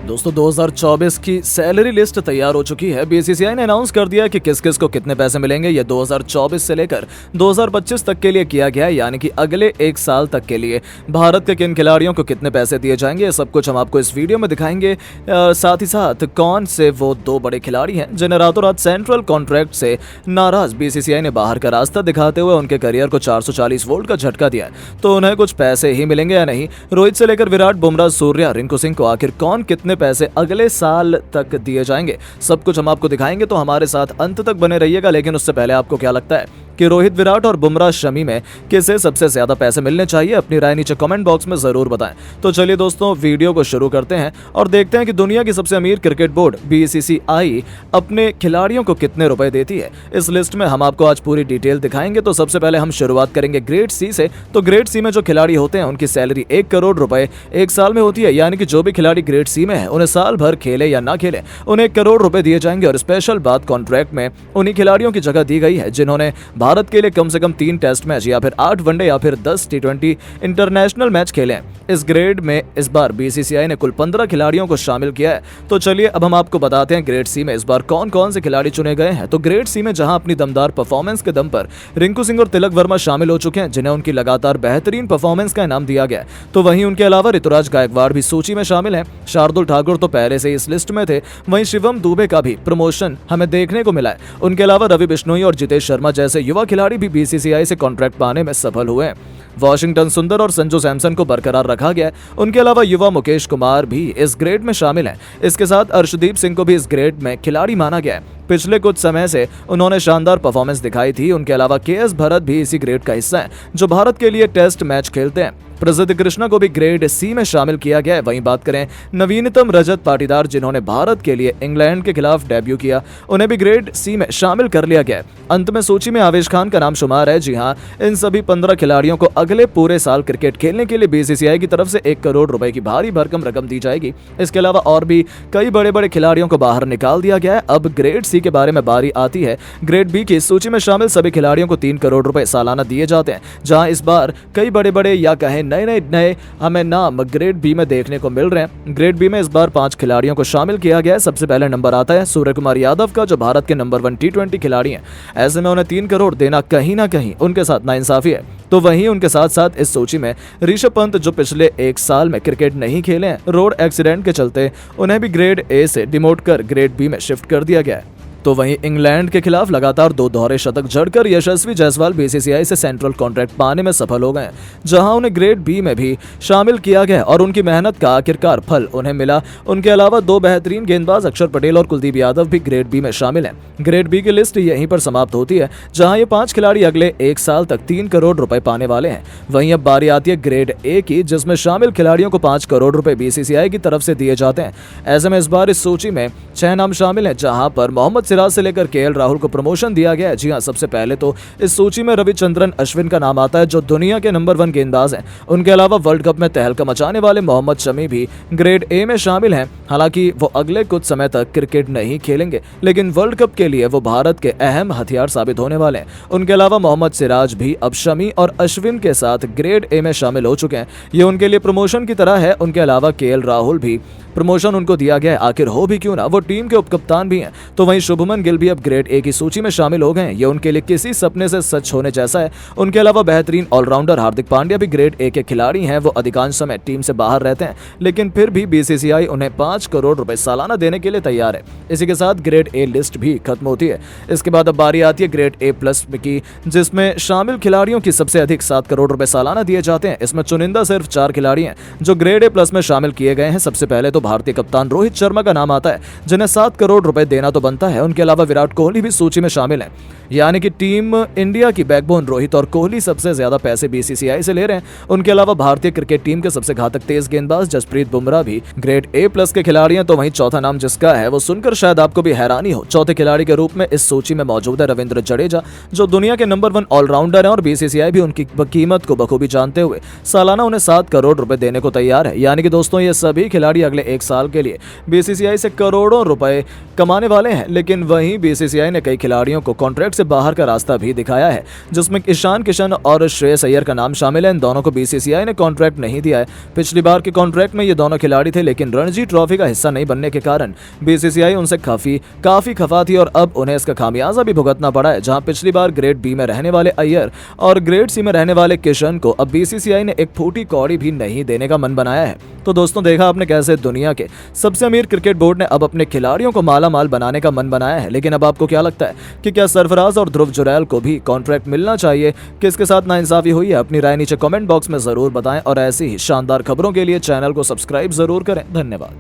दोस्तों 2024 की salary list तैयार हो चुकी है। बीसीसीआई ने अनाउंस कर दिया कि किस किस को कितने पैसे मिलेंगे। ये 2024 से लेकर 2025 तक के लिए किया गया है, यानी कि अगले एक साल तक के लिए भारत के किन खिलाड़ियों को कितने पैसे दिए जाएंगे, ये सब कुछ हम आपको इस वीडियो में दिखाएंगे। साथ ही साथ कौन से वो दो बड़े खिलाड़ी हैं जिन्हें रातों रात सेंट्रल कॉन्ट्रैक्ट से नाराज बीसीसीआई ने बाहर का रास्ता दिखाते हुए उनके करियर को 440 वोल्ट का झटका दिया है, तो उन्हें कुछ पैसे ही मिलेंगे या नहीं। रोहित से लेकर विराट, बुमराह, सूर्या, रिंकू सिंह को आखिर कौन कितने पैसे अगले साल तक दिए जाएंगे, सब कुछ हम आपको दिखाएंगे, तो हमारे साथ अंत तक बने रहिएगा। लेकिन उससे पहले आपको क्या लगता है कि रोहित, विराट और बुमराह, शमी में किसे सबसे ज्यादा पैसे मिलने चाहिए? अपनी राय नीचे कमेंट बॉक्स में जरूर बताएं। तो चलिए दोस्तों, वीडियो को शुरू करते हैं और देखते हैं कि दुनिया की सबसे अमीर क्रिकेट बोर्ड बीसीसीआई अपने खिलाड़ियों को कितने रुपए देती है। इस लिस्ट में हम आपको आज पूरी डिटेल दिखाएंगे। तो सबसे पहले हम शुरुआत करेंगे ग्रेड सी से। तो ग्रेड सी में जो खिलाड़ी होते हैं उनकी सैलरी 1 करोड़ रुपए एक साल में होती है, यानी कि जो भी खिलाड़ी ग्रेड सी में है उन्हें साल भर खेले या ना खेले उन्हें 1 करोड़ रुपए दिए जाएंगे। और स्पेशल बात, कॉन्ट्रैक्ट में उन्हीं खिलाड़ियों की जगह दी गई है जिन्होंने भारत के लिए कम से कम 3 टेस्ट मैच या फिर 8 वनडे या फिर 10 टी20 इंटरनेशनल मैच खेले हैं। इस ग्रेड में इस बार बीसीसीआई ने कुल 15 खिलाड़ियों को शामिल किया है। तो चलिए अब हम आपको बताते हैं ग्रेड सी में इस बार कौन कौन से खिलाड़ी चुने गए हैं। तो ग्रेड सी में जहां अपनी दमदार परफॉर्मेंस के दम पर रिंकू सिंह और तिलक वर्मा शामिल हो चुके हैं, जिन्हें उनकी लगातार बेहतरीन परफॉर्मेंस का इनाम दिया गया है। तो वहीं उनके अलावा ऋतुराज गायकवाड़ भी सूची में शामिल है। शार्दुल ठाकुर तो पहले से इस लिस्ट में थे। वहीं शिवम दुबे का भी प्रमोशन हमें देखने को मिला है। उनके अलावा रवि बिश्नोई और जितेश शर्मा जैसे युवा खिलाड़ी भी बीसीसीआई से कॉन्ट्रैक्ट पाने में सफल हुए हैं। वॉशिंगटन सुंदर और संजू सैमसन को बरकरार रखा गया है। उनके अलावा युवा मुकेश कुमार भी इस ग्रेड में शामिल हैं। इसके साथ अर्शदीप सिंह को भी इस ग्रेड में खिलाड़ी माना गया है। पिछले कुछ समय से उन्होंने शानदार परफॉर्मेंस दिखाई थी। उनके अलावा केएस भरत भी इसी ग्रेड का हिस्सा है, जो भारत के लिए टेस्ट मैच खेलते हैं। प्रसिद्ध कृष्णा को भी ग्रेड सी में शामिल किया गया है। वहीं बात करें नवीनतम रजत पाटीदार, जिन्होंने भारत के लिए इंग्लैंड के खिलाफ डेब्यू किया, उन्हें भी ग्रेड सी में शामिल कर लिया गया है। अंत में सूची में आवेश खान का नाम शुमार है। जी हां, इन सभी 15 खिलाड़ियों को अगले पूरे साल क्रिकेट खेलने के लिए बीसीसीआई की तरफ से 1 करोड़ रुपए की भारी भरकम रकम दी जाएगी। इसके अलावा और भी कई बड़े बड़े खिलाड़ियों को बाहर निकाल दिया गया है। अब ग्रेड सी के बारे में बारी आती है। ग्रेड बी की सूची में शामिल सभी खिलाड़ियों को 3 करोड़ रुपए सालाना दिए जाते हैं, जहां इस बार कई बड़े बड़े या कहें नए हमें नाम ग्रेड बी में देखने को मिल रहे हैं। ग्रेड बी में इस बार 5 खिलाड़ियों को शामिल किया गया है। सबसे पहले नंबर आता है सूर्य कुमार यादव का, जो भारत के नंबर 1 टी20 खिलाड़ी हैं। ऐसे में उन्हें 3 करोड़ देना कहीं ना कहीं उनके साथ नाइंसाफी है। तो वहीं उनके साथ साथ इस सूची में ऋषभ पंत, जो पिछले 1 साल में क्रिकेट नहीं खेले हैं, रोड एक्सीडेंट के चलते उन्हें भी ग्रेड ए से डिमोट कर ग्रेड बी में शिफ्ट कर दिया गया है। तो वहीं इंग्लैंड के खिलाफ लगातार 2 दोहरे शतक जड़कर यशस्वी जायसवाल बीसीसीआई से सेंट्रल कॉन्ट्रैक्ट पाने में सफल हो गए, जहां उन्हें ग्रेड बी में भी शामिल किया गया और उनकी मेहनत का आखिरकार फल उन्हें मिला। उनके अलावा 2 बेहतरीन गेंदबाज अक्षर पटेल और कुलदीप यादव भी ग्रेड बी में शामिल हैं। ग्रेड बी की लिस्ट यहीं पर समाप्त होती है, जहां ये 5 खिलाड़ी अगले 1 साल तक 3 करोड़ रुपए पाने वाले हैं। वहीं अब बारी आती है ग्रेड ए की, जिसमें शामिल खिलाड़ियों को 5 करोड़ रुपए बीसीसीआई की तरफ से दिए जाते हैं। ऐसे में इस बार इस सूची में 6 नाम शामिल हैं, जहां पर मोहम्मद सिराज से लेकर केएल राहुल को प्रमोशन दिया गया है। जी हां, सबसे पहले तो इस सूची में रविचंद्रन अश्विन का नाम आता है, जो दुनिया के नंबर 1 गेंदबाज हैं। उनके अलावा वर्ल्ड कप में तहलका मचाने वाले मोहम्मद शमी भी ग्रेड ए में शामिल हैं। हालांकि वो अगले कुछ समय तक क्रिकेट नहीं खेलेंगे, लेकिन वर्ल्ड कप के लिए वो भारत के अहम हथियार साबित होने वाले हैं। उनके अलावा मोहम्मद सिराज भी अब शमी और अश्विन के साथ ग्रेड ए में शामिल हो चुके हैं। ये उनके लिए प्रमोशन की तरह है। उनके अलावा केएल राहुल भी प्रमोशन उनको दिया गया है। आखिर हो भी क्यों ना, वो टीम के उपकप्तान भी हैं। तो वहीं शुभमन गिल भी अब ग्रेड ए की सूची में शामिल हो गए हैं। ये उनके लिए किसी सपने से सच होने जैसा है। उनके अलावा बेहतरीन ऑलराउंडर हार्दिक पांड्या भी ग्रेड ए के खिलाड़ी हैं। वो अधिकांश समय टीम से बाहर रहते हैं, लेकिन फिर भी बीसीसीआई उन्हें 5 करोड़ रुपए सालाना देने के लिए तैयार है। इसी के साथ ग्रेड ए लिस्ट भी खत्म होती है। इसके बाद अब बारी आती है ग्रेड ए प्लस की, जिसमें शामिल खिलाड़ियों की सबसे अधिक 7 करोड़ रुपए सालाना दिए जाते हैं। इसमें चुनिंदा सिर्फ 4 खिलाड़ी हैं जो ग्रेड ए प्लस में शामिल किए गए हैं। सबसे पहले तो भारतीय कप्तान रोहित शर्मा का नाम आता है, जिन्हें 7 करोड़ रुपए देना तो बनता है। उनके अलावा विराट कोहली भी सूची में शामिल है, यानी कि टीम इंडिया की बैकबोन रोहित और कोहली सबसे ज्यादा पैसे बीसीसीआई से ले रहे हैं। उनके अलावा भारतीय क्रिकेट टीम के सबसे घातक तेज गेंदबाज जसप्रीत बुमराह भी ग्रेड ए प्लस के खिलाड़ी हैं। तो वहीं चौथा नाम जिसका है वो सुनकर शायद आपको भी हैरानी हो, चौथे खिलाड़ी के रूप में इस सूची में मौजूद है रविंद्र जडेजा, जो दुनिया के नंबर 1 ऑलराउंडर हैं और बीसीसीआई भी उनकी कीमत को बखूबी जानते हुए सालाना उन्हें 7 करोड़ रुपए देने को तैयार है। यानी कि दोस्तों, ये सभी खिलाड़ी अगले 1 साल के लिए बीसीसीआई से करोड़ों रुपए कमाने वाले हैं। लेकिन लेकिन वहीं बीसीसीआई ने कई खिलाड़ियों को कॉन्ट्रैक्ट से बाहर का रास्ता भी दिखाया है, जिसमें ईशान किशन और श्रेयस अय्यर का नाम शामिल है। इन दोनों को बीसीसीआई ने कॉन्ट्रैक्ट नहीं दिया है। पिछली बार के कॉन्ट्रैक्ट में ये दोनों खिलाड़ी थे, लेकिन रणजी ट्रॉफी का हिस्सा नहीं बनने के कारण बीसीसीआई उनसे काफी खफा थी और अब उन्हें इसका खामियाजा भी भुगतना पड़ा है। जहां पिछली बार ग्रेड बी में रहने वाले अय्यर और ग्रेड सी में रहने वाले किशन को अब बीसीसीआई ने एक फूटी कौड़ी भी नहीं देने का मन बनाया है। तो दोस्तों, देखा आपने कैसे दुनिया के सबसे अमीर क्रिकेट बोर्ड ने अब अपने खिलाड़ियों को माला माल बनाने का मन बनाया है। लेकिन अब आपको क्या लगता है कि क्या सरफराज और ध्रुव जुरैल को भी कॉन्ट्रैक्ट मिलना चाहिए? किसके साथ नाइंसाफी हुई है? अपनी राय नीचे कमेंट बॉक्स में जरूर बताएं और ऐसी ही शानदार खबरों के लिए चैनल को सब्सक्राइब जरूर करें। धन्यवाद।